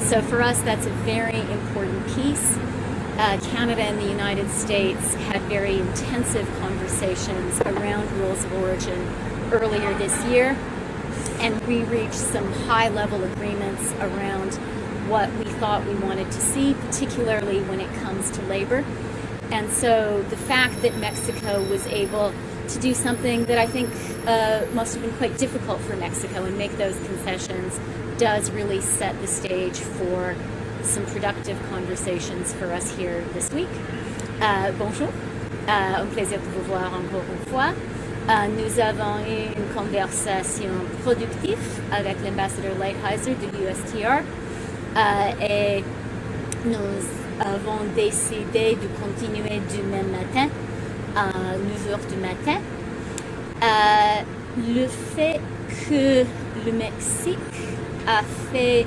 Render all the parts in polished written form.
so for us, that's a very important piece. Canada and the United States had very intensive conversations around rules of origin earlier this year, and we reached some high-level agreements around what we thought we wanted to see, particularly when it comes to labor. And so the fact that Mexico was able to do something that I think must have been quite difficult for Mexico and make those concessions does really set the stage for some productive conversations for us here this week. Bonjour, un plaisir de vous voir encore une fois. Nous avons eu une conversation productive avec l'ambassadeur Lighthizer de l'USTR et nous avons décidé de continuer du même matin à 9h du matin. Le fait que le Mexique a fait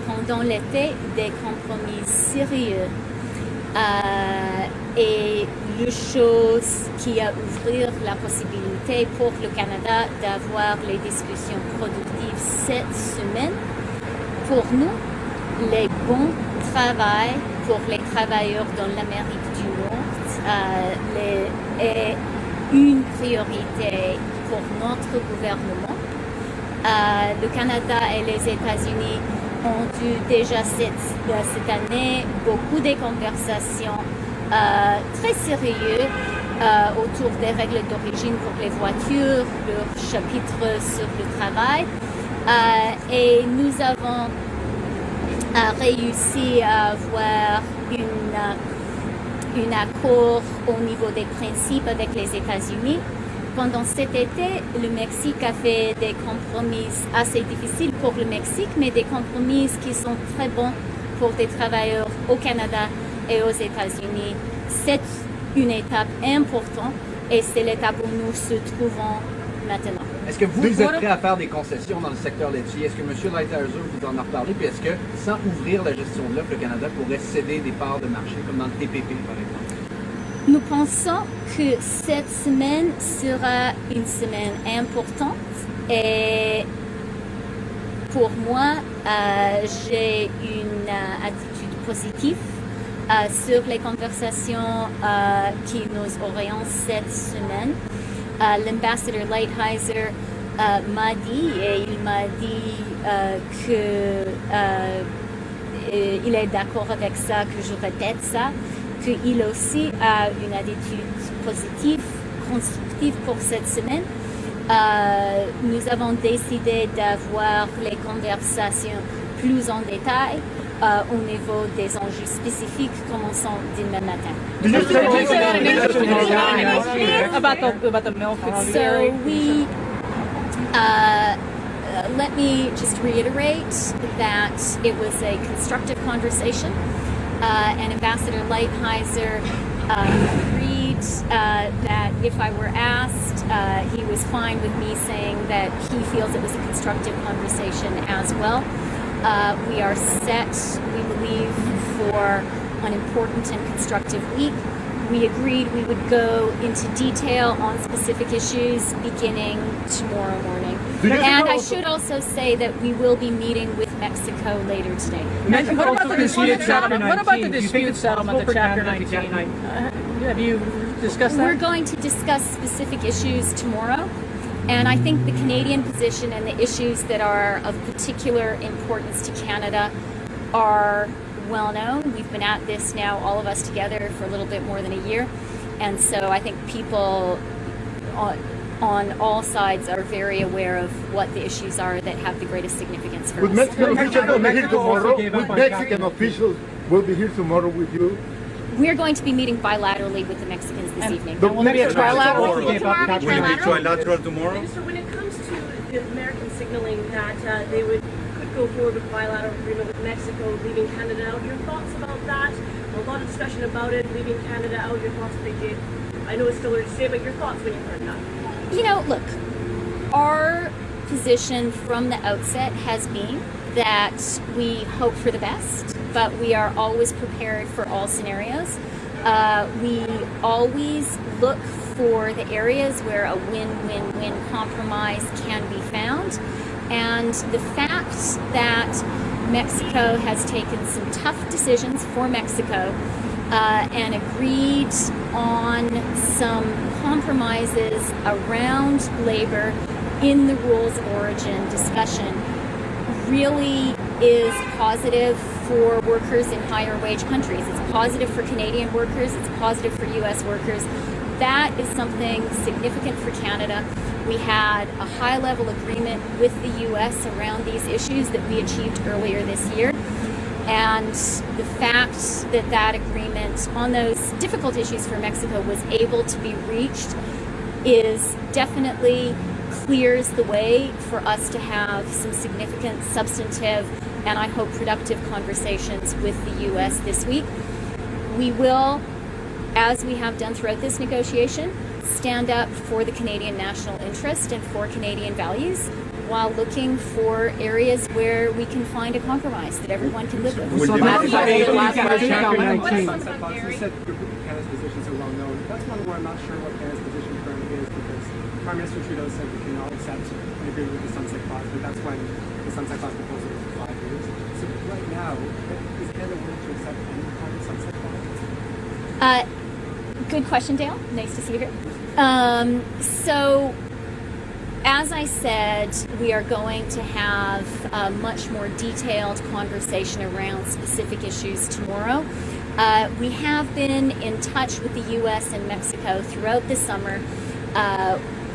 pendant l'été des compromis sérieux et le chose qui a ouvert la possibilité pour le Canada d'avoir les discussions productives cette semaine, pour nous, les bons travail pour les travailleurs dans l'Amérique du Nord est une priorité pour notre gouvernement. Le Canada et les États-Unis ont eu déjà cette année beaucoup de conversations très sérieuses autour des règles d'origine pour les voitures, leur chapitre sur le travail. Et nous avons réussi à avoir un accord au niveau des principes avec les États-Unis. Pendant cet été, le Mexique a fait des compromis assez difficiles pour le Mexique, mais des compromis qui sont très bons pour des travailleurs au Canada et aux États-Unis. C'est une étape importante et c'est l'étape où nous se trouvons maintenant. Est-ce que vous êtes prêt à faire des concessions dans le secteur laitier? Est-ce que M. Lighthizer vous en a reparlé? Puis est-ce que, sans ouvrir la gestion de l'offre, le Canada pourrait céder des parts de marché, comme dans le TPP, par exemple? Nous pensons que cette semaine sera une semaine importante et pour moi, j'ai une attitude positive sur les conversations qui nous auront cette semaine. L'ambassadeur Lighthizer m'a dit, et il m'a dit qu'il est d'accord avec ça, que je répète ça, qu'il aussi a une attitude positive, constructive pour cette semaine. Nous avons décidé d'avoir les conversations plus en détail au niveau des enjeux spécifiques, commençant demain matin. About the milk. So let me just reiterate that it was a constructive conversation. And Ambassador Lighthizer agreed that if I were asked, he was fine with me saying that he feels it was a constructive conversation as well. We are set, we believe, for an important and constructive week. We agreed we would go into detail on specific issues beginning tomorrow morning. And I should also say that we will be meeting with Mexico later today. What about the dispute settlement, the Chapter 19? Have you discussed that? We're going to discuss specific issues tomorrow. And I think the Canadian position and the issues that are of particular importance to Canada are well known. We've been at this now, all of us together, for a little bit more than a year. And so I think people on all sides are very aware of what the issues are that have the greatest significance for us. Mexican officials will be here tomorrow? Mexican officials will be here tomorrow with you? We're going to be meeting bilaterally with the Mexicans this evening. Will there be a trilateral? Will it be trilateral tomorrow? Minister, when it comes to the Americans signaling that they could go forward with bilateral agreement with Mexico, leaving Canada out, your thoughts about that? A lot of discussion about it, leaving Canada out, your thoughts if they did. I know it's still early to say, but your thoughts when you heard that? You know, look, our position from the outset has been that we hope for the best, but we are always prepared for all scenarios. We always look for the areas where a win-win-win compromise can be found. And the fact that Mexico has taken some tough decisions for Mexico and agreed on some compromises around labor in the rules of origin discussion really is positive for workers in higher wage countries. It's positive for Canadian workers, it's positive for US workers. That is something significant for Canada. We had a high-level agreement with the US around these issues that we achieved earlier this year. And the fact that that agreement on those difficult issues for Mexico was able to be reached is definitely clears the way for us to have some significant, substantive, and I hope productive conversations with the US this week. We will, as we have done throughout this negotiation, stand up for the Canadian national interest and for Canadian values while looking for areas where we can find a compromise that everyone can live with. You said Canada's positions are well known. That's one where I'm not sure what Canada's position currently is, because Prime Minister Trudeau said we cannot accept an agreement with the sunset clause, but that's when the sunset clause proposal was for 5 years. So right now, is Canada willing to accept any kind of sunset clause? Good question, Dale. Nice to see you here. So, as I said, we are going to have a much more detailed conversation around specific issues tomorrow. We have been in touch with the US and Mexico throughout the summer.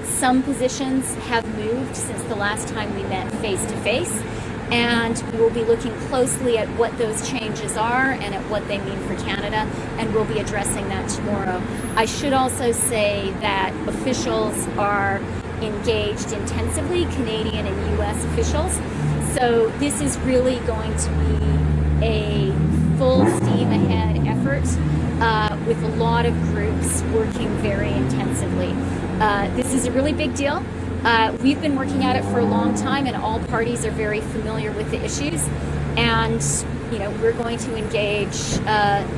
Some positions have moved since the last time we met face-to-face, and we'll be looking closely at what those changes are and at what they mean for Canada, and we'll be addressing that tomorrow. I should also say that officials are engaged intensively, Canadian and US officials. So this is really going to be a full steam ahead effort with a lot of groups working very intensively. This is a really big deal. We've been working at it for a long time, and all parties are very familiar with the issues. And you know, we're going to engage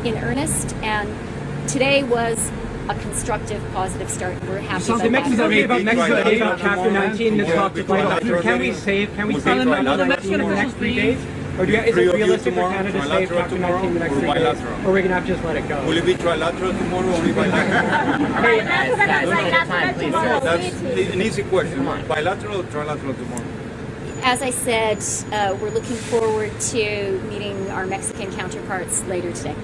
in earnest. And today was a constructive, positive start. We're happy about that. Mexico gave up Chapter 19 and talked about. Can we save Chapter 19 in the next 3 days? Or is it realistic for Canada to save Chapter 19 in the next 3 days? Or are we going to have to just let it go? Will it be trilateral tomorrow or bilateral? That's an easy question. Bilateral or trilateral tomorrow? As I said, we're looking forward to meeting our Mexican counterparts later today.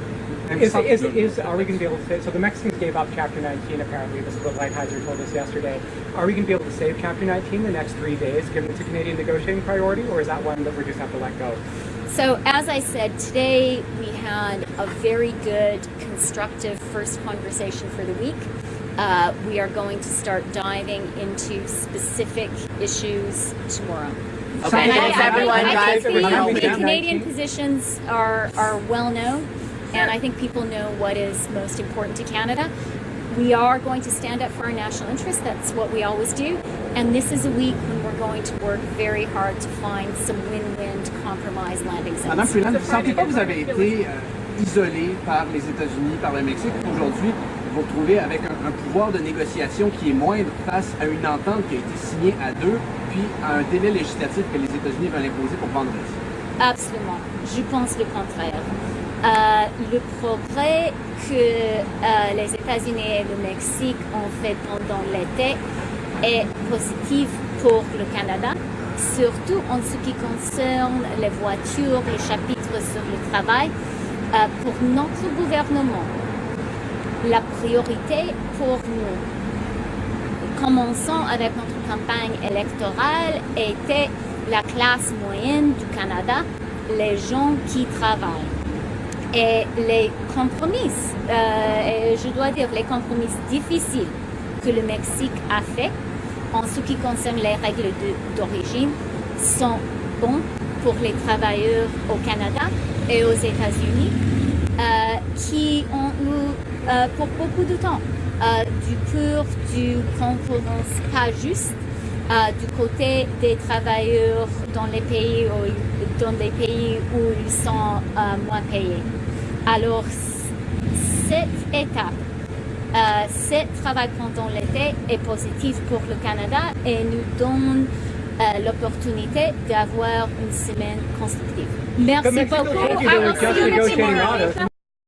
Are we going to be able to say, so the Mexicans gave up Chapter 19 apparently, this is what Lighthizer told us yesterday. Are we going to be able to save Chapter 19 the next 3 days, given it's a Canadian negotiating priority, or is that one that we just have to let go? So as I said, today we had a very good, constructive first conversation for the week. We are going to start diving into specific issues tomorrow. Okay, I think the Canadian positions are well known. And I think people know what is most important to Canada. We are going to stand up for our national interests. That's what we always do. And this is a week when we're going to work very hard to find some win-win compromise landing zones. Madame Freeland, vous sentez pas que vous avez été isolé par les États-Unis, par le Mexique? Aujourd'hui, vous vous retrouvez avec un pouvoir de négociation qui est moindre face à une entente qui a été signée à deux, puis à un délai législatif que les États-Unis veulent imposer pour vendredi. Absolument. Je pense le contraire. Le progrès que les États-Unis et le Mexique ont fait pendant l'été est positif pour le Canada, surtout en ce qui concerne les voitures, le chapitre sur le travail. Pour notre gouvernement, la priorité pour nous, commençant avec notre campagne électorale, était la classe moyenne du Canada, les gens qui travaillent. Et les compromis, je dois dire les compromis difficiles que le Mexique a fait en ce qui concerne les règles d'origine sont bons pour les travailleurs au Canada et aux États-Unis qui ont eu pour beaucoup de temps du concurrence pas juste du côté des travailleurs dans les pays où ils sont moins payés. Alors, cette étape, ce travail pendant l'été est positif pour le Canada et nous donne l'opportunité d'avoir une semaine constructive. Merci beaucoup. told you they were just negotiating autos.